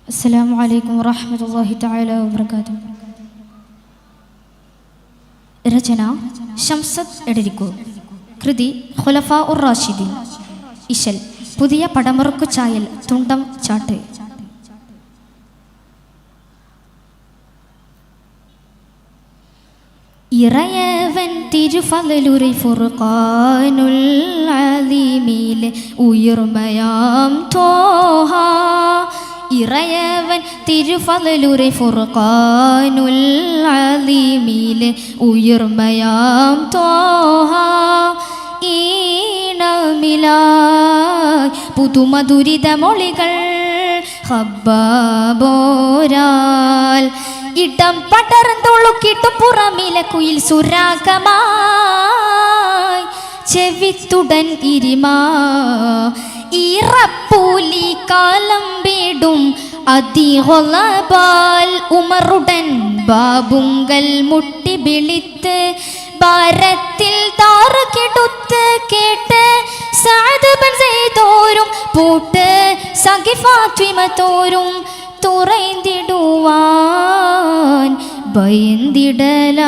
അസ്സലാമു അലൈക്കും വറഹ്മത്തുള്ളാഹി തആല വബറകാതുഹു. രചന ശംസത്ത് എടരിക്കൂർ. കൃതി ഖുലഫാ ഉർ റാഷിദീൻ. ഇശൽ പുതിയ പടമുറുക്കു ചായൽ തുണ്ടം ചാട്ട്. ഇറയവൻ തിരുഫളലുரை ഫുർഖാനുൽ അലീമിലെ ഉയർമയാം തോഹ. ഇറയവൻ തിരുഫളലുரை ഫുർഖാനുൽ അലീമിലെ ഉയർമയാം തോഹ. ഈണമിലായി പുതുമധുരിത മൊഴികൾ ഹബ്ബാബോരാൽ ഇടം പടർന്നൊളുക്കിട്ടും പുറമിലെ കുയിൽ സുരാഗമായി ചെവിത്തുടൻ ഇരിമാ ഇറപ്പൂലി കാലം വീടും അതിഹൊലബാൽ ഉമറുടൻ ബാബുങ്കൽ മുട്ടി വിളിത്ത് ഭാരത്തിൽ താറുകെടുത്ത് കേട്ട് സഅദ് ബിൻ സൈദോരും പൂട്ട് സഖി ഫാത്തിമ തോരും തുറൈന്തിടുവാൻ ഭയന്തിടല.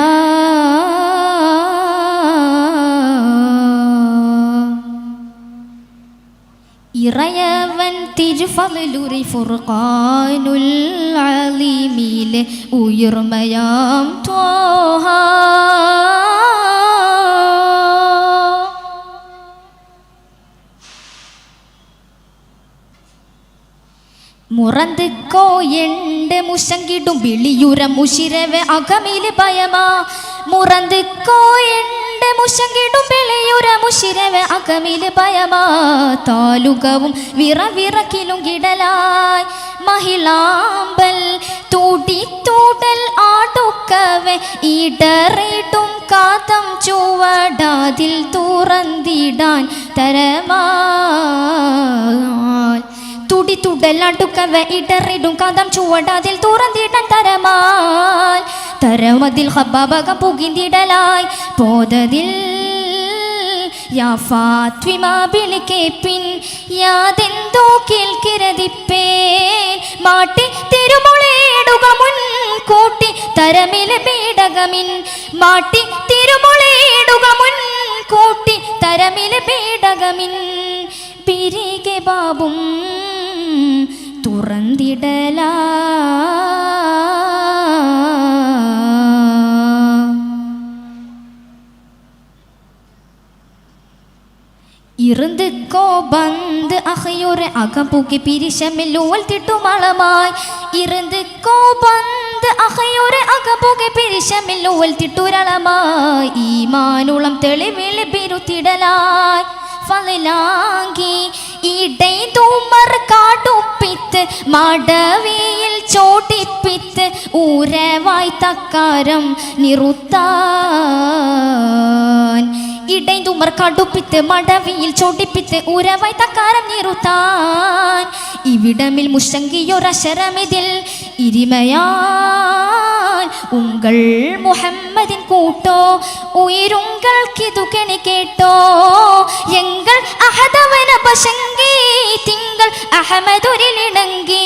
ഇറയവൻ തിരുഫളലുரை ഫുർഖാനുൽ അലീമിലെ ഉയർമയാം ത്വാഹ. മുറന്ത് കോയണ്ട് മുശങ്കിടും വിളിയുര മുഷിരവെ അകമില് ഭയമാ. മുറന്ത് കോയണ്ട് മുശങ്കിടും വിളിയുര മുഷിരവെ അകമില് ഭയമാ. താലുകവും വിറവിറക്കിലും കിടലായി മഹിളാമ്പൽ തൂടി തൂടൽ ആടുക്കവെ ഇടറിടും കാതം ചുവടാതിൽ തുറന്നിടാൻ തരമാൽ. തുടി തുടലടുക്കവ ഇടറിടും കാതം ചുവടാതിൽ തുറന്നിടാൻ തരമാൽ. തരമതിൽ ഹബ്ബാബകം പുകിന്തിടലായി പോതതിൽ യാ ഫാത്വിമ വിളിക്കേപ്പിൻ യാതെന്തോ കേൾക്കിരതിപ്പേൻ. മാട്ടി തിരുമൊളിയിടുക മുൻകൂട്ടി തരമിലെ പീഡകമിൻ. മാട്ടി തിരുമൊളിയിടുക മുൻകൂട്ടി തരമിലെ പീഡകമിൻ. പിരികെ ബാബും തുറന്നിടല. ഇറந்து கோபந்து அகையோரை அகம்புகி பிரிஷமில்லோல் திட்டுமளமாய். இறந்து கோபந்து அகையோரை அகம்புகி பிரிஷமில்லோல் திட்டுரளமாய். ഈമാനുളം തെളിവിൽ ബിരുത്തിടലായി ഫളലാങ്കി ഇടൈ തൂമർ കാടുപ്പിത്ത് മടവിയിൽ ചോട്ടിപ്പിത്ത് ഊരവായി തക്കാരം നിറുത്താൻ. ഇടൈന്തുമർ കടുപ്പിത്ത് മടവിയിൽ ചോട്ടിപ്പിത്ത് ഉരവായി തക്കാരം നിറുത്താൻ. ഇവിടമിൽ മുഷങ്കിയൊരശരമിതിൽ ഇരുമയാൻ ഉങ്കൾ മുഹമ്മദിൻ കൂട്ടോ ഉയരുങ്കൾക്കിതു കെണി കേട്ടോ. എങ്കൾ അഹദവന പശങ്കി തിങ്കൾ അഹമ്മദൊരിലിണങ്കി.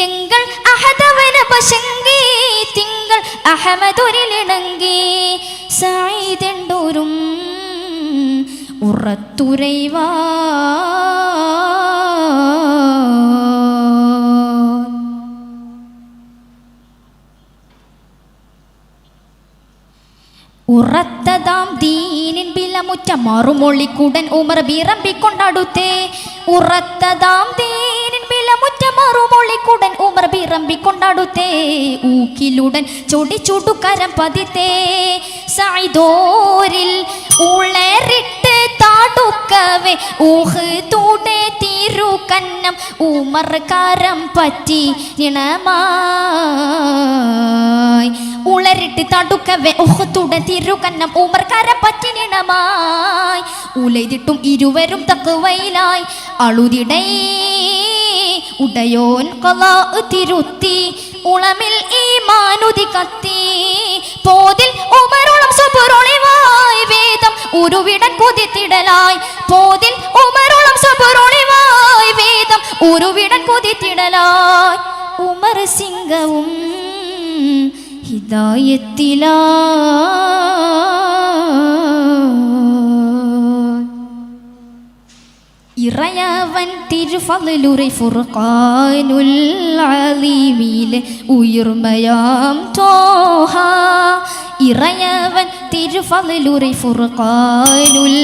എങ്കൾ അഹദവന പശങ്കി തിങ്കൾ അഹമ്മദൊരിലിണങ്കി. സായിദെണ്ടോരും ഉറത്തുരൈവാ. ഉറത്തതാം ദീനിൻ ബിലമുറ്റ മറുമൊളിക്കുടൻ ഉമർ ബിറമ്പിക്കൊണ്ടടുത്തേ. ഉറത്തതാം ദീനിൻ ബിലമുറ്റ മറുമൊളിക്കുടൻ ഉമർ ബിറമ്പിക്കൊണ്ടടുത്തേ. ഊക്കിലുടൻ ചൊടിച്ചുടുക്കരം പതിത്തേ. സൈദോരിൽ ഉളറിട്ട് താടുക്കവേ ഊഹ് തൂടെ തിരുകന്നം ഉമർ കരം പറ്റി നിണമായി. ഉളറിട്ട് തടുക്കവേ ഉഹ്തുടെ തിരുകന്നം ഉമർ കരം പറ്റി നിണമായി. ഉലൈതിട്ടും ഇരുവരും തഖ്വയിലായി അളുതിടൈ ഉടയോൻ ഖലാ തിരുത്തി. ഉളമിൽ ഈമാനുതി കത്തി പോതിൽ ഉമറുളം സുബുറൊളിവായി വേദം ഉരുവിടൻ കുതിത്തിടലായി. പോതിൽ ഉമറുളം സുബുറൊളിവായി വേദം ഉരുവിടൻ കുതിത്തിടലായി. നരസിംഹവും ഹിദായത്തിലാ ഇറയവൻ തിരുഫളിലുറി ഫുർഖാനുൽ അലീമിലെ ഉയർമയാം തോഹ ഇറയവൻ തിരുഫളിലുറി ഫുർഖാനുൽ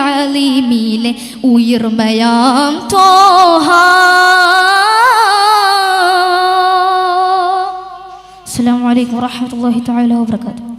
അലീമിലെ ഉയർമയാം തോഹ. അസ്സലാമു അലൈക്കും വറഹ്മത്തുള്ളാഹി തആല വബറകാതുഹു.